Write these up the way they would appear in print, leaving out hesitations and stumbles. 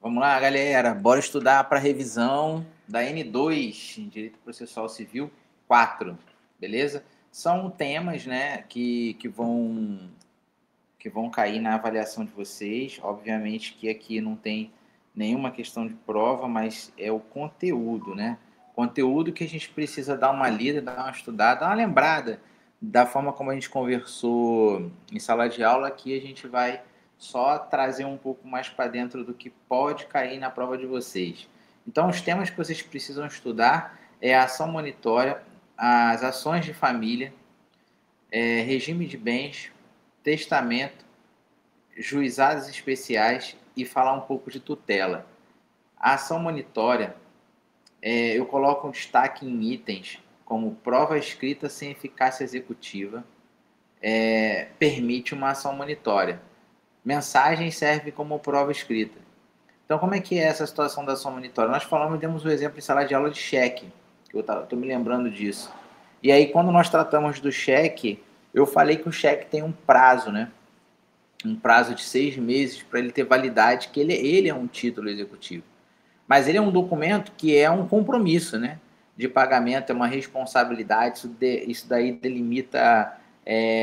Vamos lá, galera. Bora estudar para revisão da N2, em Direito Processual Civil 4, beleza? São temas, né, que vão cair na avaliação de vocês. Obviamente que aqui não tem nenhuma questão de prova, mas é o conteúdo, né? Conteúdo que a gente precisa dar uma lida, dar uma estudada, dar uma lembrada da forma como a gente conversou em sala de aula. Aqui a gente vai só trazer um pouco mais para dentro do que pode cair na prova de vocês. Então, os temas que vocês precisam estudar é a ação monitória, as ações de família, regime de bens, testamento, juizados especiais e falar um pouco de tutela. A ação monitória, eu coloco um destaque em itens como prova escrita sem eficácia executiva, permite uma ação monitória. Mensagem serve como prova escrita. Então, como é que é essa situação da ação monitória? Nós demos o exemplo em sala de aula de cheque, que eu estou me lembrando disso. E aí, quando nós tratamos do cheque, eu falei que o cheque tem um prazo, né? Um prazo de 6 meses para ele ter validade, que ele é um título executivo. Mas ele é um documento que é um compromisso, né? De pagamento, é uma responsabilidade, isso daí delimita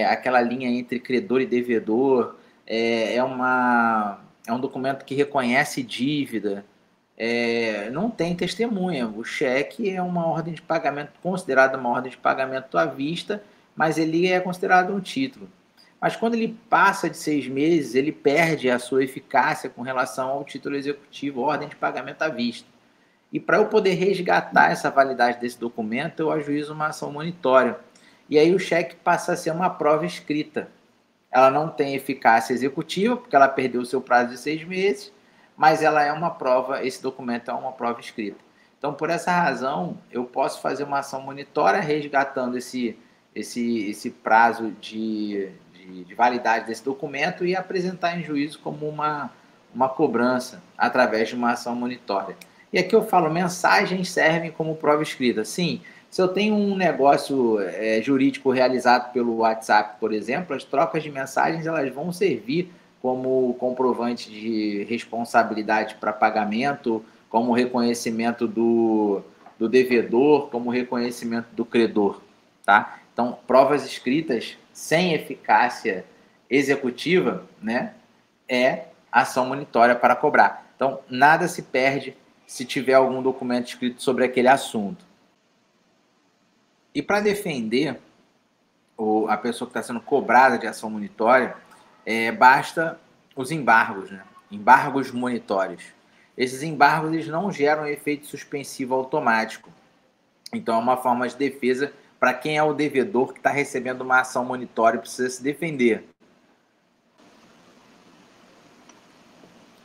aquela linha entre credor e devedor, é um documento que reconhece dívida, não tem testemunha. O cheque é uma ordem de pagamento, considerada uma ordem de pagamento à vista, mas ele é considerado um título. Mas quando ele passa de 6 meses, ele perde a sua eficácia com relação ao título executivo, ordem de pagamento à vista. E para eu poder resgatar essa validade desse documento, eu ajuizo uma ação monitória. E aí o cheque passa a ser uma prova escrita. Ela não tem eficácia executiva, porque ela perdeu o seu prazo de 6 meses, mas ela é uma prova, esse documento é uma prova escrita. Então, por essa razão, eu posso fazer uma ação monitória resgatando esse prazo de validade desse documento e apresentar em juízo como uma cobrança através de uma ação monitória. E aqui eu falo, mensagens servem como prova escrita. Sim, se eu tenho um negócio jurídico realizado pelo WhatsApp, por exemplo, as trocas de mensagens elas vão servir como comprovante de responsabilidade para pagamento, como reconhecimento do devedor, como reconhecimento do credor, tá? Então, provas escritas sem eficácia executiva, né, é ação monitória para cobrar. Então, nada se perde se tiver algum documento escrito sobre aquele assunto. E para defender a pessoa que está sendo cobrada de ação monitória, basta os embargos, né? Embargos monitórios. Esses embargos eles não geram efeito suspensivo automático. Então, é uma forma de defesa para quem é o devedor que está recebendo uma ação monitória e precisa se defender.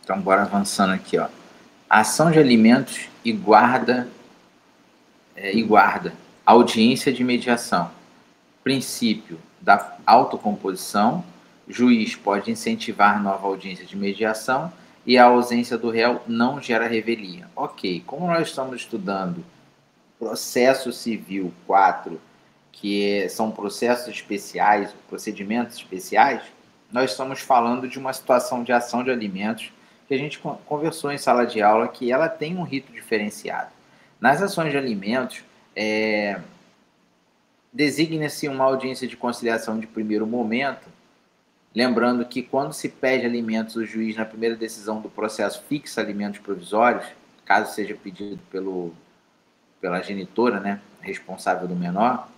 Então, bora avançando aqui, ó. Ação de alimentos e guarda. Audiência de mediação. Princípio da autocomposição. Juiz pode incentivar nova audiência de mediação e a ausência do réu não gera revelia. Ok, como nós estamos estudando processo civil 4, que são processos especiais, procedimentos especiais, nós estamos falando de uma situação de ação de alimentos que a gente conversou em sala de aula, que ela tem um rito diferenciado. Nas ações de alimentos, designa-se uma audiência de conciliação de primeiro momento, lembrando que quando se pede alimentos, o juiz, na primeira decisão do processo, fixa alimentos provisórios, caso seja pedido pela genitora, né, responsável do menor,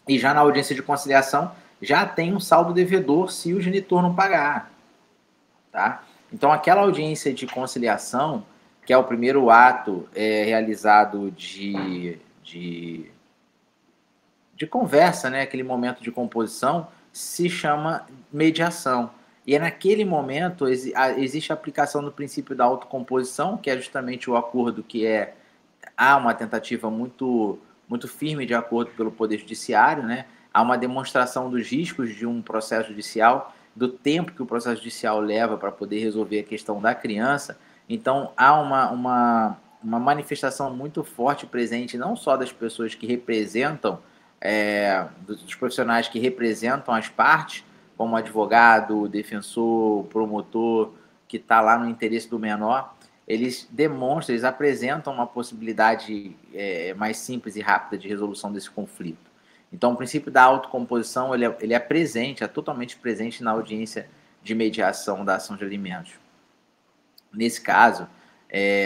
e já na audiência de conciliação já tem um saldo devedor se o genitor não pagar, tá? Então, aquela audiência de conciliação, que é o primeiro ato realizado de conversa, né, aquele momento de composição, se chama mediação. E é naquele momento existe a aplicação do princípio da autocomposição, que é justamente o acordo que há uma tentativa muito, muito firme de acordo pelo Poder Judiciário, né? Há uma demonstração dos riscos de um processo judicial, do tempo que o processo judicial leva para poder resolver a questão da criança. Então, há uma manifestação muito forte presente, não só das pessoas que representam, dos profissionais que representam as partes, como advogado, defensor, promotor, que está lá no interesse do menor, eles demonstram, eles apresentam uma possibilidade mais simples e rápida de resolução desse conflito. Então, o princípio da autocomposição, ele é presente, é totalmente presente na audiência de mediação da ação de alimentos. Nesse caso,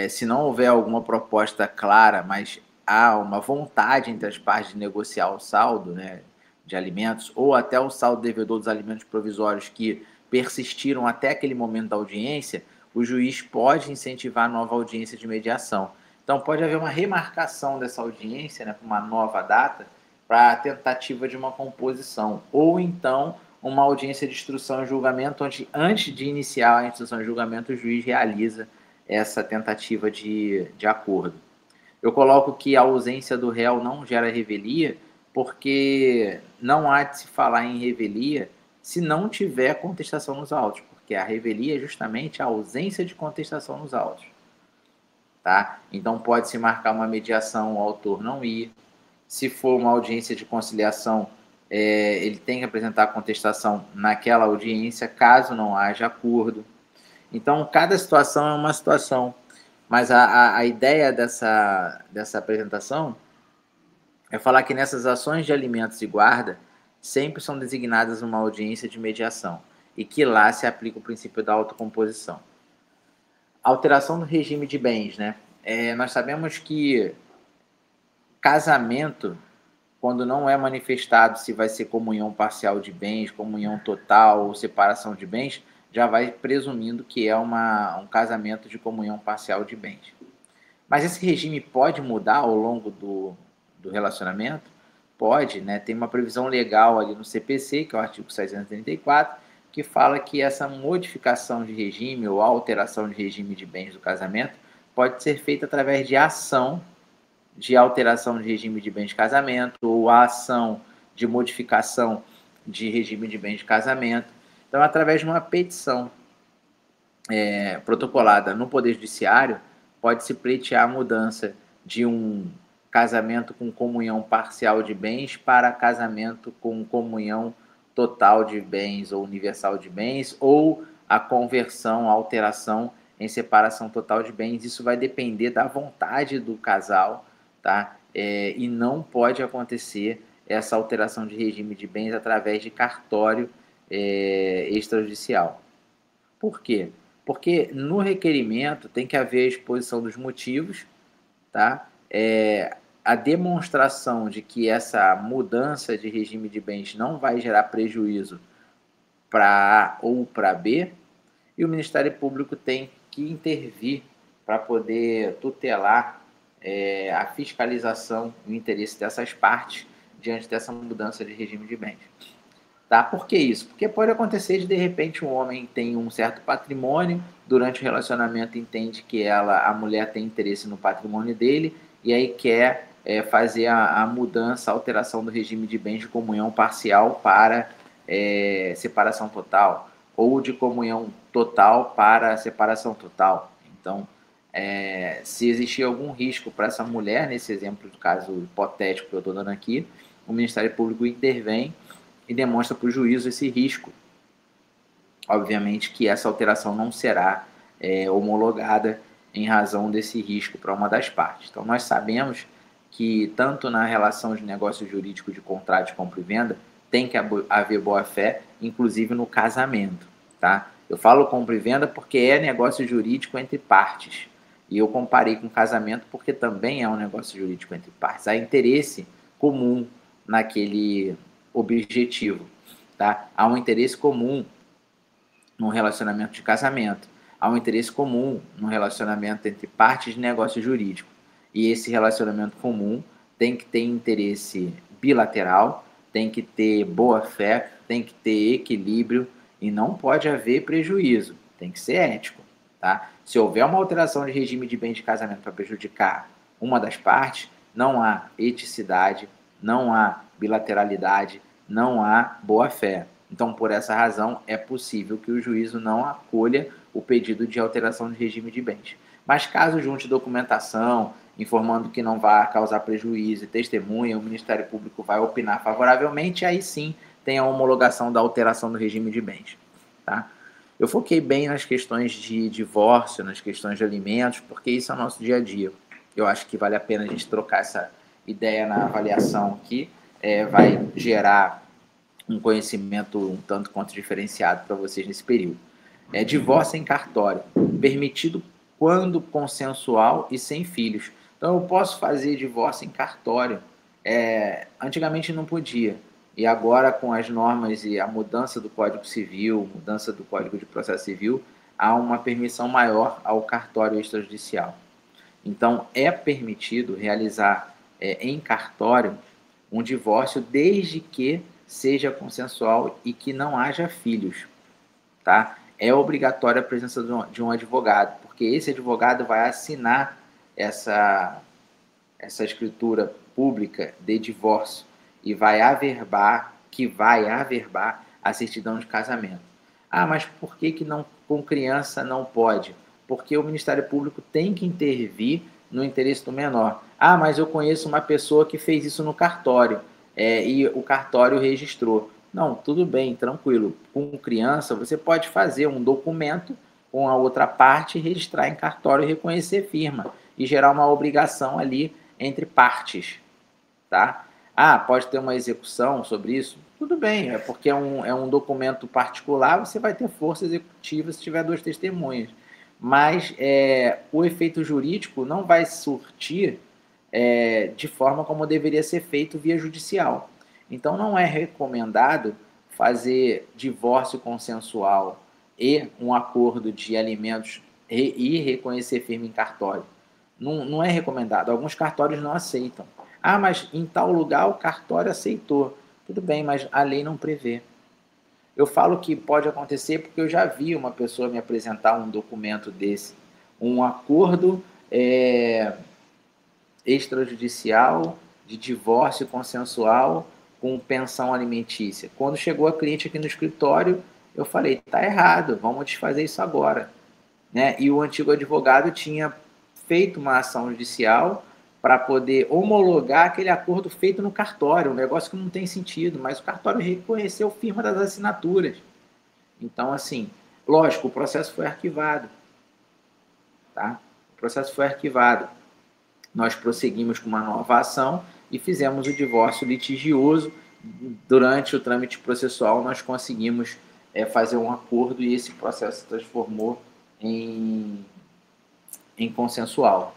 se não houver alguma proposta clara, mas há uma vontade entre as partes de negociar o saldo, né, de alimentos, ou até o saldo devedor dos alimentos provisórios que persistiram até aquele momento da audiência, o juiz pode incentivar a nova audiência de mediação. Então, pode haver uma remarcação dessa audiência, né, para uma nova data, para a tentativa de uma composição, ou então uma audiência de instrução e julgamento, onde antes de iniciar a instrução e julgamento, o juiz realiza essa tentativa de acordo. Eu coloco que a ausência do réu não gera revelia, porque não há de se falar em revelia se não tiver contestação nos autos, porque a revelia é justamente a ausência de contestação nos autos. Tá? Então pode-se marcar uma mediação, o autor não ir. Se for uma audiência de conciliação, ele tem que apresentar a contestação naquela audiência, caso não haja acordo. Então, cada situação é uma situação. Mas a ideia dessa apresentação é falar que nessas ações de alimentos e guarda sempre são designadas uma audiência de mediação e que lá se aplica o princípio da autocomposição. Alteração do regime de bens, né? Nós sabemos que casamento, quando não é manifestado se vai ser comunhão parcial de bens, comunhão total ou separação de bens, já vai presumindo que é um casamento de comunhão parcial de bens. Mas esse regime pode mudar ao longo do relacionamento? Pode, né? Tem uma previsão legal ali no CPC, que é o artigo 634, que fala que essa modificação de regime ou alteração de regime de bens do casamento pode ser feita através de ação de alteração de regime de bens de casamento ou a ação de modificação de regime de bens de casamento. Então, através de uma petição protocolada no Poder Judiciário, pode-se pleitear a mudança de um casamento com comunhão parcial de bens para casamento com comunhão total de bens ou universal de bens, ou a conversão, a alteração em separação total de bens. Isso vai depender da vontade do casal, tá? E não pode acontecer essa alteração de regime de bens através de cartório extrajudicial. Por quê? Porque no requerimento tem que haver a exposição dos motivos, tá? A demonstração de que essa mudança de regime de bens não vai gerar prejuízo para A ou para B, e o Ministério Público tem que intervir para poder tutelar a fiscalização e o interesse dessas partes diante dessa mudança de regime de bens. Tá? Por que isso? Porque pode acontecer de repente um homem tem um certo patrimônio, durante o relacionamento entende que a mulher tem interesse no patrimônio dele, e aí quer fazer a mudança, a alteração do regime de bens de comunhão parcial para separação total, ou de comunhão total para separação total. Então, se existir algum risco para essa mulher, nesse exemplo do caso hipotético que eu estou dando aqui, o Ministério Público intervém e demonstra para o juízo esse risco. Obviamente que essa alteração não será homologada em razão desse risco para uma das partes. Então, nós sabemos que tanto na relação de negócio jurídico de contrato de compra e venda, tem que haver boa-fé, inclusive no casamento. Tá? Eu falo compra e venda porque é negócio jurídico entre partes. E eu comparei com casamento porque também é um negócio jurídico entre partes. Há interesse comum naquele objetivo. Tá? Há um interesse comum no relacionamento de casamento. Há um interesse comum no relacionamento entre partes de negócio jurídico. E esse relacionamento comum tem que ter interesse bilateral, tem que ter boa-fé, tem que ter equilíbrio e não pode haver prejuízo. Tem que ser ético. Tá? Se houver uma alteração de regime de bens de casamento para prejudicar uma das partes, não há eticidade, não há bilateralidade, não há boa-fé. Então, por essa razão, é possível que o juízo não acolha o pedido de alteração de regime de bens. Mas caso junte documentação, informando que não vai causar prejuízo e testemunha, o Ministério Público vai opinar favoravelmente, aí sim tem a homologação da alteração do regime de bens. Tá? Eu foquei bem nas questões de divórcio, nas questões de alimentos, porque isso é o nosso dia a dia. Eu acho que vale a pena a gente trocar essa ideia na avaliação aqui, vai gerar um conhecimento um tanto quanto diferenciado para vocês nesse período. Divórcio em cartório, permitido quando consensual e sem filhos. Então eu posso fazer divórcio em cartório. Antigamente não podia. E agora, com as normas e a mudança do Código Civil, mudança do Código de Processo Civil, há uma permissão maior ao cartório extrajudicial. Então, é permitido realizar em cartório um divórcio desde que seja consensual e que não haja filhos, tá? É obrigatória a presença de um advogado, porque esse advogado vai assinar essa escritura pública de divórcio e vai averbar a certidão de casamento. Ah, mas por que não com criança não pode? Porque o Ministério Público tem que intervir no interesse do menor. Ah, mas eu conheço uma pessoa que fez isso no cartório e o cartório registrou. Não, tudo bem, tranquilo. Com criança, você pode fazer um documento com a outra parte, registrar em cartório e reconhecer firma e gerar uma obrigação ali entre partes, tá? Ah, pode ter uma execução sobre isso? Tudo bem, porque é um documento particular, você vai ter força executiva se tiver 2 testemunhas. Mas o efeito jurídico não vai surtir de forma como deveria ser feito via judicial. Então, não é recomendado fazer divórcio consensual e um acordo de alimentos e reconhecer firme em cartório. Não é recomendado. Alguns cartórios não aceitam. Ah, mas em tal lugar o cartório aceitou. Tudo bem, mas a lei não prevê. Eu falo que pode acontecer porque eu já vi uma pessoa me apresentar um documento desse, um acordo extrajudicial de divórcio consensual com pensão alimentícia. Quando chegou a cliente aqui no escritório, eu falei, tá errado, vamos desfazer isso agora. Né? E o antigo advogado tinha feito uma ação judicial para poder homologar aquele acordo feito no cartório, um negócio que não tem sentido, mas o cartório reconheceu firma das assinaturas. Então, assim, lógico, o processo foi arquivado. Tá? O processo foi arquivado. Nós prosseguimos com uma nova ação e fizemos o divórcio litigioso. Durante o trâmite processual, nós conseguimos fazer um acordo e esse processo se transformou em consensual.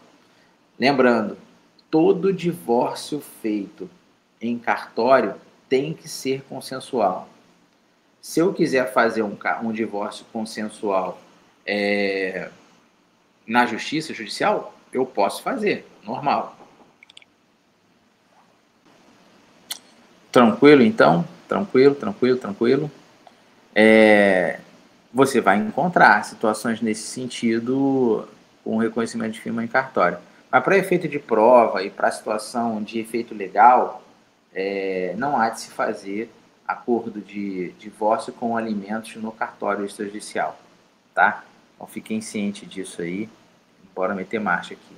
Lembrando, todo divórcio feito em cartório tem que ser consensual. Se eu quiser fazer um divórcio consensual na justiça judicial, eu posso fazer, normal. Tranquilo, então? Tranquilo. Você vai encontrar situações nesse sentido com reconhecimento de firma em cartório. Mas para efeito de prova e para situação de efeito legal, não há de se fazer acordo de divórcio com alimentos no cartório extrajudicial, tá? Então fiquem cientes disso aí, bora meter marcha aqui.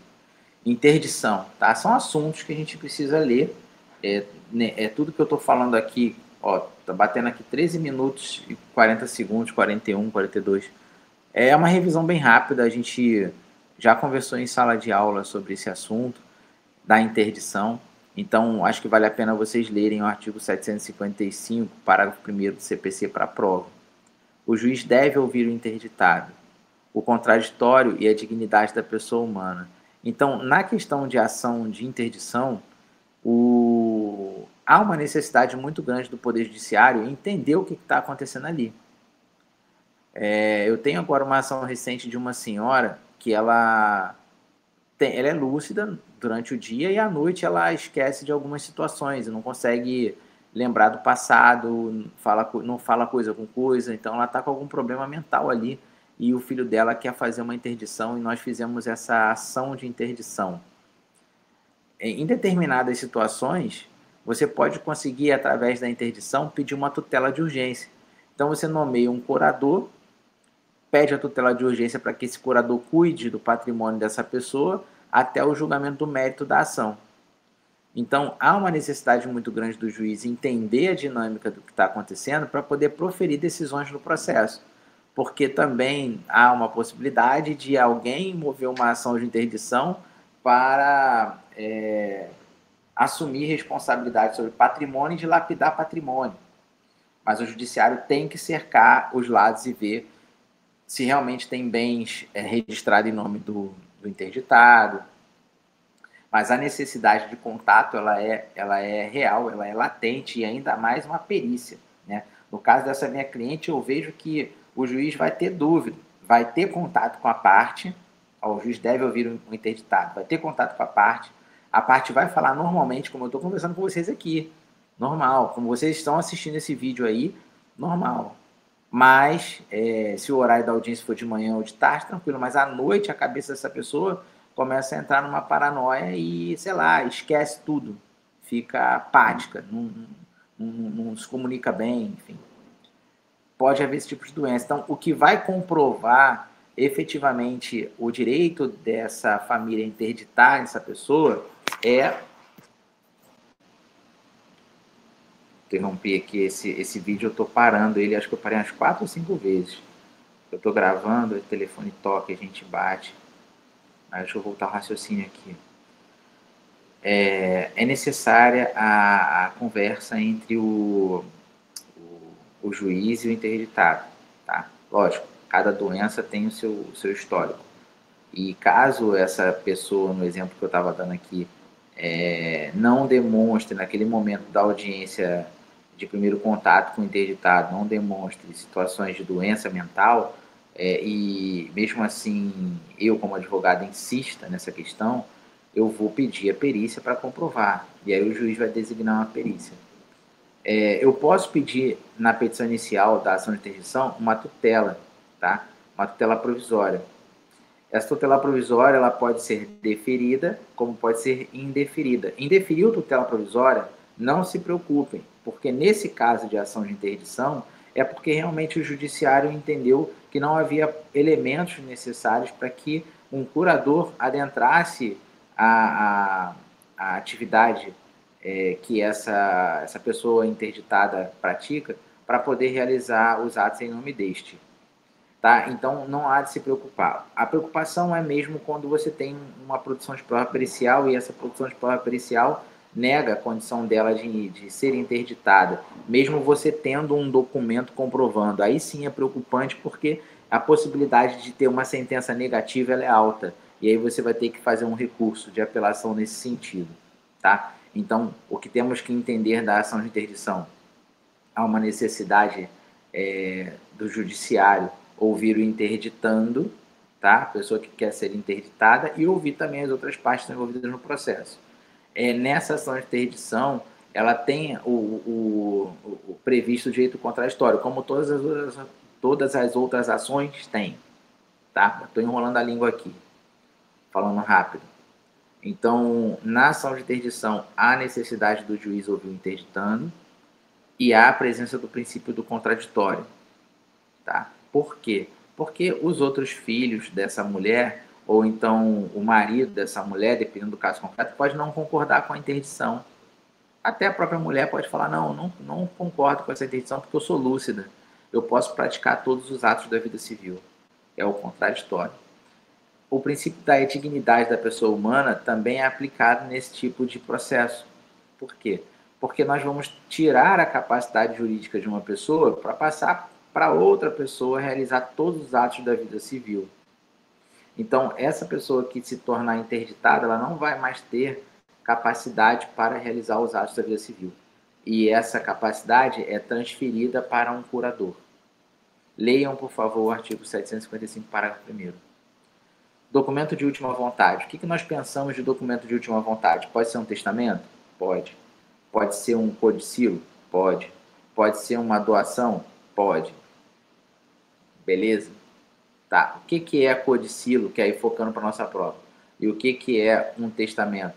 Interdição, tá? São assuntos que a gente precisa ler, tudo que eu estou falando aqui, ó, tá batendo aqui 13 minutos e 40 segundos, 41, 42. É uma revisão bem rápida, a gente já conversou em sala de aula sobre esse assunto da interdição, então acho que vale a pena vocês lerem o artigo 755, parágrafo 1º do CPC para a prova. O juiz deve ouvir o interditado, o contraditório e a dignidade da pessoa humana. Então, na questão de ação de interdição, há uma necessidade muito grande do Poder Judiciário em entender o que está acontecendo ali. Eu tenho agora uma ação recente de uma senhora que ela é lúcida durante o dia e à noite ela esquece de algumas situações e não consegue lembrar do passado, não fala coisa com coisa, então ela está com algum problema mental ali e o filho dela quer fazer uma interdição e nós fizemos essa ação de interdição. Em determinadas situações, você pode conseguir, através da interdição, pedir uma tutela de urgência. Então você nomeia um curador, pede a tutela de urgência para que esse curador cuide do patrimônio dessa pessoa até o julgamento do mérito da ação. Então, há uma necessidade muito grande do juiz entender a dinâmica do que está acontecendo para poder proferir decisões no processo. porque também há uma possibilidade de alguém mover uma ação de interdição para assumir responsabilidade sobre patrimônio e dilapidar patrimônio. Mas o judiciário tem que cercar os lados e ver se realmente tem bens registrados em nome do interditado. Mas a necessidade de contato ela é real, ela é latente e ainda mais uma perícia, né? No caso dessa minha cliente, eu vejo que o juiz vai ter dúvida, vai ter contato com a parte, o juiz deve ouvir o interditado, vai ter contato com a parte vai falar normalmente, como eu estou conversando com vocês aqui, normal, como vocês estão assistindo esse vídeo aí, normal. Mas, se o horário da audiência for de manhã ou de tarde, tranquilo, mas à noite a cabeça dessa pessoa começa a entrar numa paranoia e, sei lá, esquece tudo, fica apática, não se comunica bem, enfim. Pode haver esse tipo de doença. Então, o que vai comprovar efetivamente o direito dessa família interditar essa pessoa é... Interrompi aqui esse vídeo, eu estou parando ele, acho que eu parei umas 4 ou 5 vezes. Eu estou gravando, o telefone toca, a gente bate. Mas deixa eu voltar ao raciocínio aqui. É necessária a conversa entre o juiz e o interditado, tá? Lógico, cada doença tem o seu histórico. E caso essa pessoa, no exemplo que eu estava dando aqui, não demonstre, naquele momento da audiência de primeiro contato com o interditado, não demonstre situações de doença mental, e mesmo assim eu, como advogado, insista nessa questão, eu vou pedir a perícia para comprovar. E aí o juiz vai designar uma perícia. Eu posso pedir, na petição inicial da ação de interdição, uma tutela, tá? Uma tutela provisória. Essa tutela provisória ela pode ser deferida, como pode ser indeferida. Indeferiu tutela provisória, não se preocupem, porque nesse caso de ação de interdição, é porque realmente o judiciário entendeu que não havia elementos necessários para que um curador adentrasse a atividade que essa pessoa interditada pratica para poder realizar os atos em nome deste. Tá? Então, não há de se preocupar. A preocupação é mesmo quando você tem uma produção de prova pericial e essa produção de prova pericial nega a condição dela de ser interditada, mesmo você tendo um documento comprovando. Aí sim é preocupante porque a possibilidade de ter uma sentença negativa ela é alta. E aí você vai ter que fazer um recurso de apelação nesse sentido. Tá? Então, o que temos que entender da ação de interdição? Há uma necessidade do judiciário ouvir o interditando, tá? A pessoa que quer ser interditada, e ouvir também as outras partes envolvidas no processo. Nessa ação de interdição, ela tem o previsto direito contraditório, como todas as outras ações têm. Tá? Estou enrolando a língua aqui, falando rápido. Então, na ação de interdição, há necessidade do juiz ouvir o interditando e há a presença do princípio do contraditório. Tá? Por quê? Porque os outros filhos dessa mulher, ou então o marido dessa mulher, dependendo do caso concreto, pode não concordar com a interdição. Até a própria mulher pode falar, não concordo com essa interdição porque eu sou lúcida. Eu posso praticar todos os atos da vida civil. É o contraditório. O princípio da dignidade da pessoa humana também é aplicado nesse tipo de processo. Por quê? Porque nós vamos tirar a capacidade jurídica de uma pessoa para passar para outra pessoa realizar todos os atos da vida civil. Então, essa pessoa que se tornar interditada, ela não vai mais ter capacidade para realizar os atos da vida civil. E essa capacidade é transferida para um curador. Leiam, por favor, o artigo 755, parágrafo 1º. Documento de última vontade. O que nós pensamos de documento de última vontade? Pode ser um testamento? Pode. Pode ser um codicilo? Pode. Pode ser uma doação? Pode. Beleza? Tá. O que é codicilo, que é aí focando para a nossa prova? E o que é um testamento?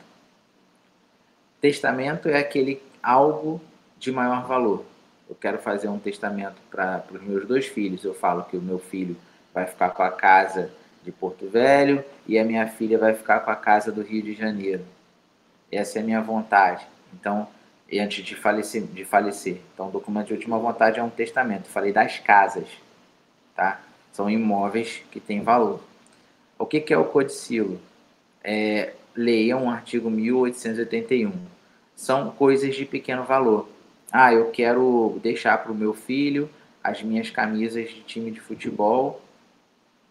Testamento é aquele algo de maior valor. Eu quero fazer um testamento para os meus 2 filhos. Eu falo que o meu filho vai ficar com a casa de Porto Velho e a minha filha vai ficar com a casa do Rio de Janeiro. Essa é a minha vontade. Então, antes de falecer. Então, o documento de última vontade é um testamento. Falei das casas, tá? São imóveis que têm valor. O que é o codicilo? Leiam o artigo 1881. São coisas de pequeno valor. Eu quero deixar para o meu filho as minhas camisas de time de futebol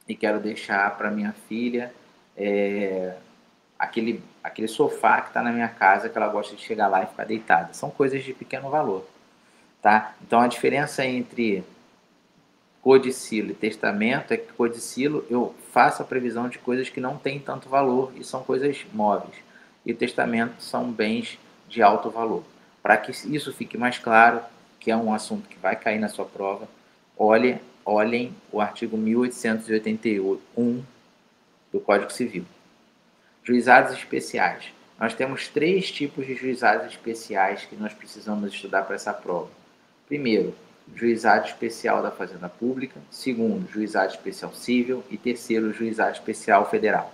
e quero deixar para minha filha aquele sofá que está na minha casa que ela gosta de chegar lá e ficar deitada. São coisas de pequeno valor. Tá? Então, a diferença entre codicilo e testamento é que codicilo eu faço a previsão de coisas que não têm tanto valor e são coisas móveis. E o testamento são bens de alto valor. Para que isso fique mais claro, que é um assunto que vai cair na sua prova, olhem o artigo 1881 do Código Civil. Juizados especiais. Nós temos 3 tipos de juizados especiais que nós precisamos estudar para essa prova. Primeiro, juizado especial da Fazenda Pública. Segundo, juizado especial civil. E terceiro, juizado especial federal.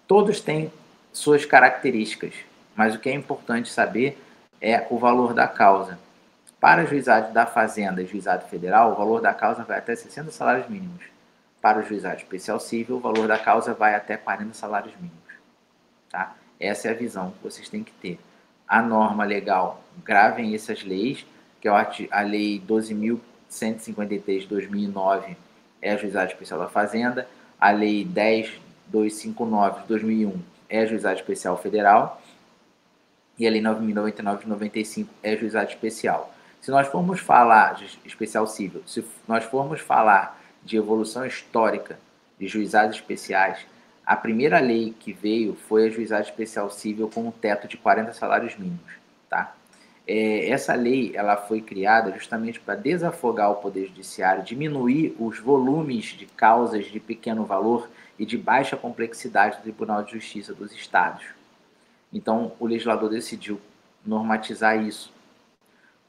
Todos têm suas características, mas o que é importante saber é o valor da causa. Para juizado da Fazenda e juizado federal, o valor da causa vai até 60 salários mínimos. Para o juizado especial civil, o valor da causa vai até 40 salários mínimos. Tá? Essa é a visão que vocês têm que ter. A norma legal, gravem essas leis, que é a Lei 12.153 de 2009, é a Juizado Especial da Fazenda. A Lei 10.259 de 2001 é a Juizado Especial Federal. E a Lei 9.099 de 95 é a Juizado Especial. Se nós formos falar de especial civil, se nós formos falar de evolução histórica de juizados especiais, a primeira lei que veio foi a Juizado Especial Civil com um teto de 40 salários mínimos. Tá? Essa lei ela foi criada justamente para desafogar o Poder Judiciário, diminuir os volumes de causas de pequeno valor e de baixa complexidade do Tribunal de Justiça dos Estados. Então, o legislador decidiu normatizar isso.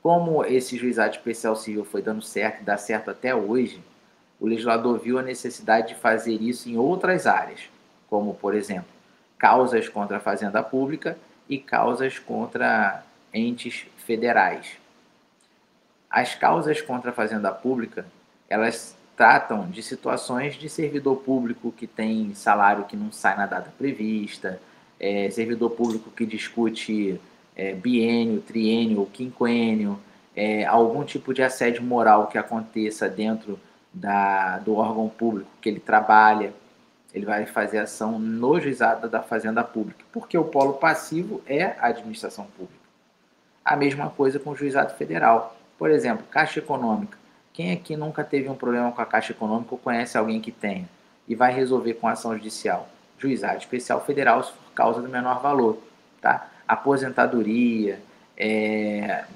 Como esse juizado especial civil foi dando certo e dá certo até hoje, o legislador viu a necessidade de fazer isso em outras áreas, como, por exemplo, causas contra a Fazenda Pública e causas contra entes federais. As causas contra a Fazenda Pública, elas tratam de situações de servidor público que tem salário que não sai na data prevista, servidor público que discute biênio, triênio ou quinquênio, algum tipo de assédio moral que aconteça dentro do órgão público que ele trabalha, ele vai fazer ação no juizado da Fazenda Pública, porque o polo passivo é a administração pública. A mesma coisa com o juizado federal. Por exemplo, Caixa Econômica. Quem aqui nunca teve um problema com a Caixa Econômica ou conhece alguém que tenha e vai resolver com ação judicial? Juizado especial federal, se for causa do menor valor. Tá? Aposentadoria,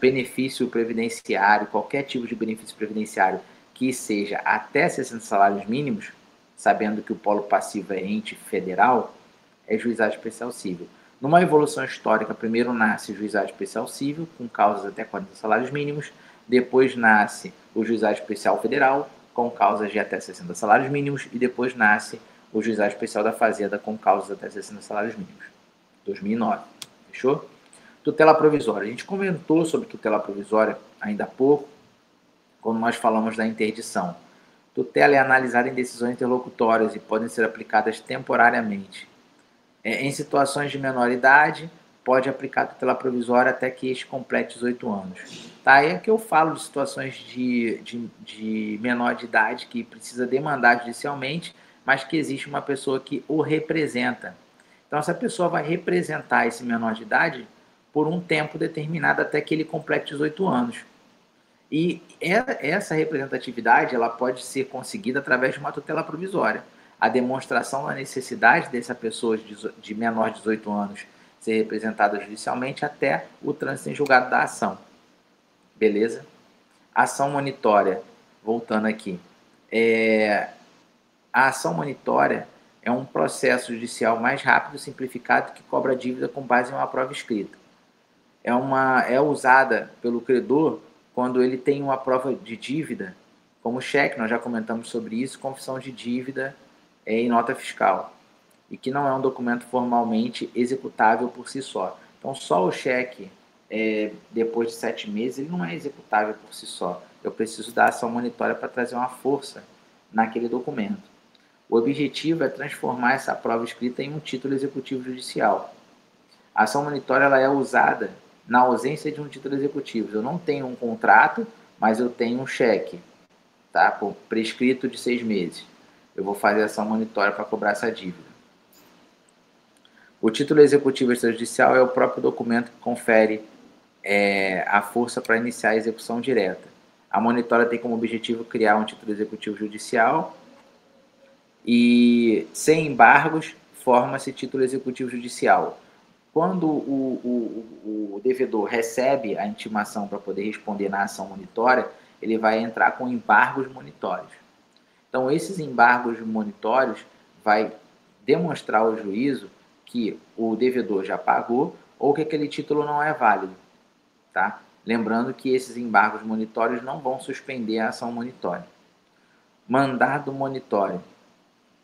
benefício previdenciário, qualquer tipo de benefício previdenciário que seja até 60 salários mínimos, sabendo que o polo passivo é ente federal, é juizado especial civil. Numa evolução histórica, primeiro nasce o juizado especial civil, com causas até 40 salários mínimos, depois nasce o juizado especial federal, com causas de até 60 salários mínimos, e depois nasce o juizado especial da Fazenda, com causas até 60 salários mínimos. 2009. Fechou? Tutela provisória. A gente comentou sobre tutela provisória ainda há pouco, quando nós falamos da interdição. Tutela é analisada em decisões interlocutórias e podem ser aplicadas temporariamente. Em situações de menor idade, pode aplicar a tutela provisória até que este complete 18 anos. Tá? É que eu falo de situações de menor de idade que precisa demandar judicialmente, mas que existe uma pessoa que o representa. Então, essa pessoa vai representar esse menor de idade por um tempo determinado até que ele complete 18 anos. E essa representatividade ela pode ser conseguida através de uma tutela provisória. A demonstração da necessidade dessa pessoa de menor de 18 anos ser representada judicialmente até o trânsito em julgado da ação. Beleza? Ação monitória, voltando aqui. A ação monitória é um processo judicial mais rápido e simplificado que cobra dívida com base em uma prova escrita. É usada pelo credor quando ele tem uma prova de dívida, como cheque, nós já comentamos sobre isso, confissão de dívida em nota fiscal, e que não é um documento formalmente executável por si só. Então, só o cheque, depois de 7 meses, ele não é executável por si só. Eu preciso da ação monitória para trazer uma força naquele documento. O objetivo é transformar essa prova escrita em um título executivo judicial. A ação monitória ela é usada na ausência de um título executivo. Eu não tenho um contrato, mas eu tenho um cheque, tá? Por prescrito de 6 meses. Eu vou fazer ação monitória para cobrar essa dívida. O título executivo extrajudicial é o próprio documento que confere a força para iniciar a execução direta. A monitória tem como objetivo criar um título executivo judicial e, sem embargos, forma-se título executivo judicial. Quando o devedor recebe a intimação para poder responder na ação monitória, ele vai entrar com embargos monitórios. Então, esses embargos monitórios vai demonstrar ao juízo que o devedor já pagou ou que aquele título não é válido. Tá? Lembrando que esses embargos monitórios não vão suspender a ação monitória. Mandado monitório,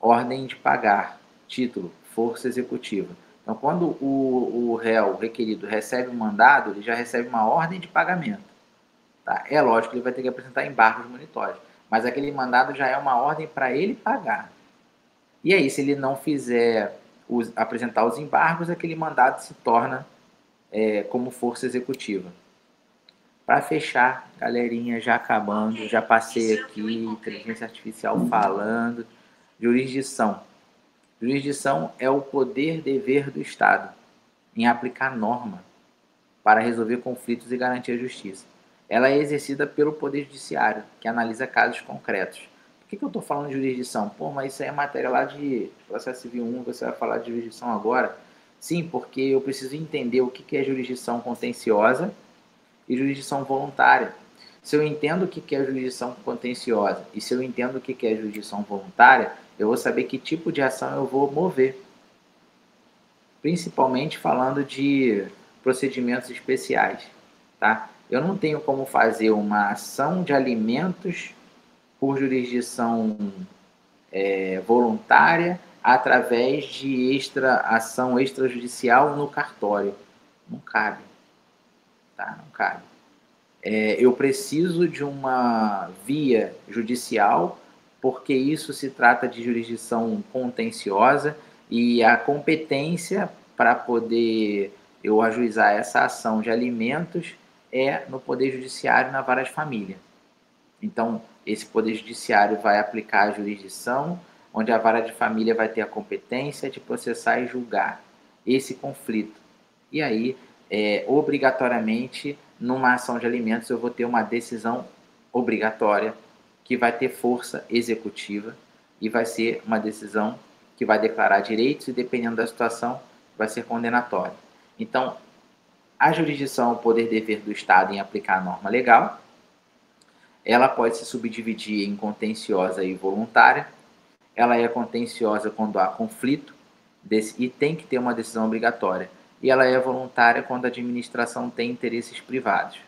ordem de pagar, título, força executiva. Então, quando o réu, o requerido, recebe um mandado, ele já recebe uma ordem de pagamento. Tá? É lógico que ele vai ter que apresentar embargos monitórios, mas aquele mandado já é uma ordem para ele pagar. E aí, se ele não fizer apresentar os embargos, aquele mandado se torna como força executiva. Para fechar, galerinha, já acabando, já passei aqui, inteligência artificial falando, jurisdição. Jurisdição é o poder-dever do Estado em aplicar norma para resolver conflitos e garantir a justiça. Ela é exercida pelo Poder Judiciário, que analisa casos concretos. Por que eu estou falando de jurisdição? Pô, mas isso aí é matéria lá de processo civil 1, você vai falar de jurisdição agora? Sim, porque eu preciso entender o que é jurisdição contenciosa e jurisdição voluntária. Se eu entendo o que é jurisdição contenciosa e se eu entendo o que é jurisdição voluntária, eu vou saber que tipo de ação eu vou mover. Principalmente falando de procedimentos especiais. Tá? Eu não tenho como fazer uma ação de alimentos por jurisdição voluntária através de ação extrajudicial no cartório. Não cabe. Tá? Não cabe. Eu preciso de uma via judicial, porque isso se trata de jurisdição contenciosa e a competência para poder eu ajuizar essa ação de alimentos é no Poder Judiciário, na vara de família. Então, esse Poder Judiciário vai aplicar a jurisdição, onde a vara de família vai ter a competência de processar e julgar esse conflito. E aí, obrigatoriamente, numa ação de alimentos, eu vou ter uma decisão obrigatória que vai ter força executiva e vai ser uma decisão que vai declarar direitos e, dependendo da situação, vai ser condenatória. Então, a jurisdição é o poder-dever do Estado em aplicar a norma legal. Ela pode se subdividir em contenciosa e voluntária. Ela é contenciosa quando há conflito e tem que ter uma decisão obrigatória. E ela é voluntária quando a administração tem interesses privados.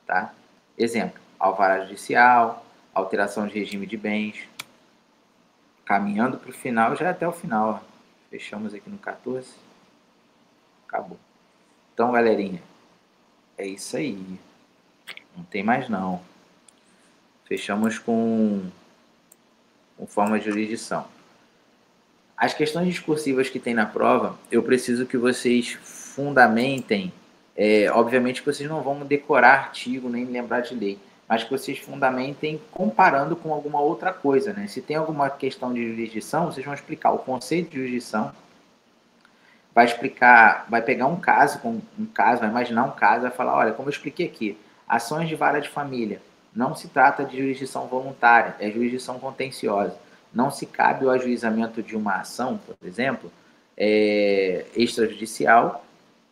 Tá? Exemplo, alvará judicial, alteração de regime de bens. Caminhando para o final, já é até o final. Ó. Fechamos aqui no 14. Acabou. Então, galerinha, é isso aí. Não tem mais não. Fechamos com forma de jurisdição. As questões discursivas que tem na prova, eu preciso que vocês fundamentem. Obviamente que vocês não vão decorar artigo nem lembrar de lei, mas que vocês fundamentem comparando com alguma outra coisa. Né? Se tem alguma questão de jurisdição, vocês vão explicar o conceito de jurisdição, vai pegar um caso, vai imaginar um caso, vai falar, olha, como eu expliquei aqui, ações de vara de família, não se trata de jurisdição voluntária, é jurisdição contenciosa. Não se cabe o ajuizamento de uma ação, por exemplo, extrajudicial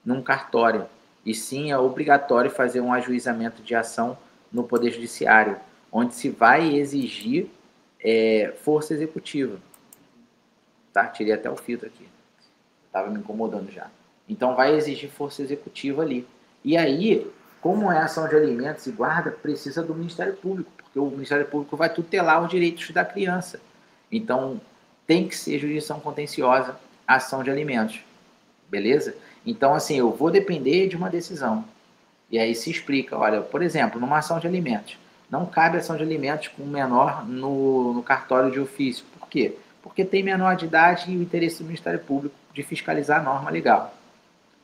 num cartório, e sim é obrigatório fazer um ajuizamento de ação no Poder Judiciário, onde se vai exigir força executiva. Tá? Tirei até o filtro aqui. Estava me incomodando já. Então, vai exigir força executiva ali. E aí, como é ação de alimentos e guarda, precisa do Ministério Público, porque o Ministério Público vai tutelar os direitos da criança. Então, tem que ser jurisdição contenciosa, ação de alimentos. Beleza? Então, assim, eu vou depender de uma decisão. E aí se explica, olha, por exemplo, numa ação de alimentos, Não cabe ação de alimentos com menor no cartório de ofício. Por quê? Porque tem menor de idade e o interesse do Ministério Público de fiscalizar a norma legal.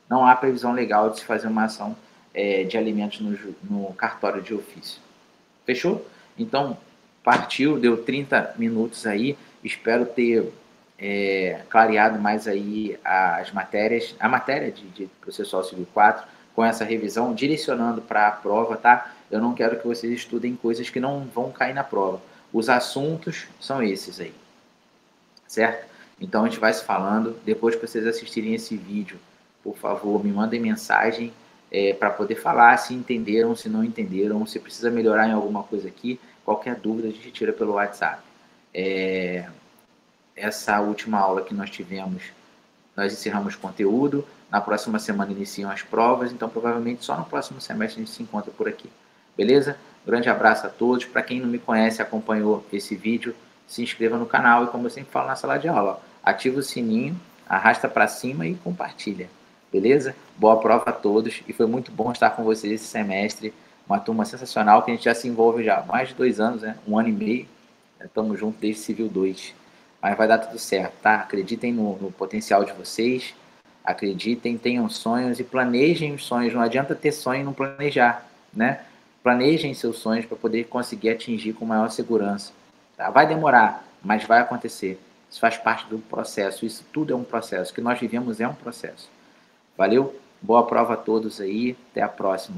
Não há previsão legal de se fazer uma ação de alimentos no cartório de ofício. Fechou? Então, partiu, deu 30 minutos aí. Espero ter clareado mais aí as matérias, a matéria de Processual Civil 4, com essa revisão, direcionando para a prova, tá? Eu não quero que vocês estudem coisas que não vão cair na prova. Os assuntos são esses aí, certo? Então a gente vai se falando. Depois que vocês assistirem esse vídeo, por favor, me mandem mensagem para poder falar se entenderam, se não entenderam, se precisa melhorar em alguma coisa aqui. Qualquer dúvida a gente tira pelo WhatsApp. Essa última aula que nós tivemos, nós encerramos conteúdo. Na próxima semana iniciam as provas, então provavelmente só no próximo semestre a gente se encontra por aqui. Beleza? Grande abraço a todos. Para quem não me conhece, acompanhou esse vídeo, se inscreva no canal e, como eu sempre falo na sala de aula, ativa o sininho, arrasta para cima e compartilha. Beleza? Boa prova a todos e foi muito bom estar com vocês esse semestre. Uma turma sensacional que a gente já se envolve já há mais de 2 anos, né? 1 ano e meio. Estamos juntos desde Civil 2. Mas vai dar tudo certo, tá? Acreditem no potencial de vocês, acreditem, tenham sonhos e planejem os sonhos. Não adianta ter sonho e não planejar, né? Planejem seus sonhos para poder conseguir atingir com maior segurança. Tá? Vai demorar, mas vai acontecer. Isso faz parte do processo. Isso tudo é um processo. O que nós vivemos é um processo. Valeu? Boa prova a todos aí. Até a próxima.